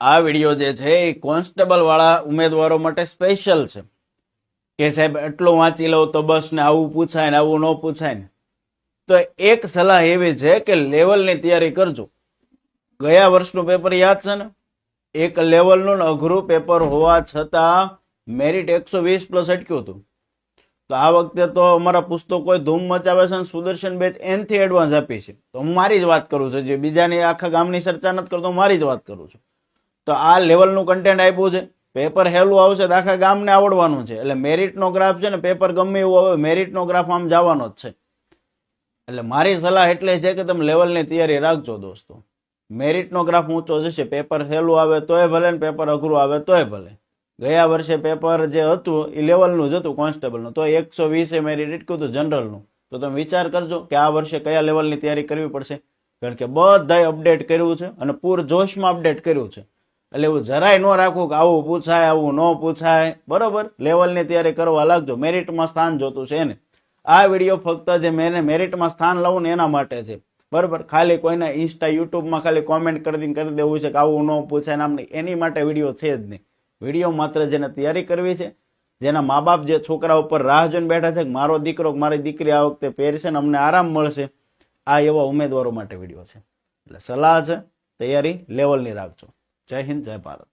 આ વિડીયો જે છે એ કોન્સ્ટેબલ વાળા ઉમેદવારો માટે સ્પેશિયલ છે કે સાહેબ એટલું વાંચી લઉં તો બસ ને આવું પૂછાય ને આવું ન પૂછાય ને. તો એક સલાહ એવી છે કે લેવલની તૈયારી કરજો. ગયા વર્ષનું પેપર યાદ છે ને, એક લેવલનું અઘરું પેપર હોવા છતાં મેરિટ 120 પ્લસ અટક્યું હતું. તો આ વખતે તો અમારા પુસ્તકોએ ધૂમ મચાવે છે અને સુદર્શન બેચ એનથી એડવાન્સ આપી છે. તો હું મારી જ વાત કરું છું, જે બીજાની આખા ગામની ચર્ચા નથી કરતો, હું મારી જ વાત કરું છું. તો આ લેવલનું કન્ટેન્ટ આપ્યું છે. પેપર હેલું આવશે તો આખા ગામને આવડવાનું છે. એટલે મેરિટનો ગ્રાફ છે ને, પેપર ગમે એવું આવે મેરિટનો ગ્રાફ આમ જવાનો જ છે. એટલે મારી સલાહ એટલે છે કે તમે લેવલની તૈયારી રાખજો દોસ્તો. મેરિટનો ગ્રાફ ઊંચો જશે, પેપર હેલું આવે તોય ભલે ને પેપર અઘરું આવે તોય ભલે. ગયા વર્ષે પેપર જે હતું એ લેવલનું જ હતું કોન્સ્ટેબલનું, તો 120 મેરિટ એટલું હતું જનરલનું. તો તમે વિચાર કરજો કે આ વર્ષે કયા લેવલની તૈયારી કરવી પડશે. કારણ કે બધાય અપડેટ કર્યું છે અને પૂર જોશમાં અપડેટ કર્યું છે. એટલે એવું જરાય ન રાખવું કે આવું પૂછાય આવું ન પૂછાય. બરોબર, લેવલની તૈયારી કરવા લાગજો. મેરિટમાં સ્થાન જોતું છે એને. આ વિડીયો ફક્ત જે મેં મેરિટમાં સ્થાન લઉં ને એના માટે છે. બરોબર, ખાલી કોઈને ઇન્સ્ટા યુટ્યુબમાં ખાલી કોમેન્ટ કરી દેવું છે કે આવું ન પૂછાય નામ નહીં, એની માટે વિડીયો છે જ નહીં. વિડીયો માત્ર જેને તૈયારી કરવી છે, જેના મા બાપ જે છોકરા ઉપર રાહ જોઈને બેઠા છે કે મારો દીકરો મારી દીકરી આ વખતે પહેરશે ને અમને આરામ મળશે, આ એવા ઉમેદવારો માટે વિડીયો છે. એટલે સલાહ છે, તૈયારી લેવલની રાખજો. જય હિન્દ, જય ભારત.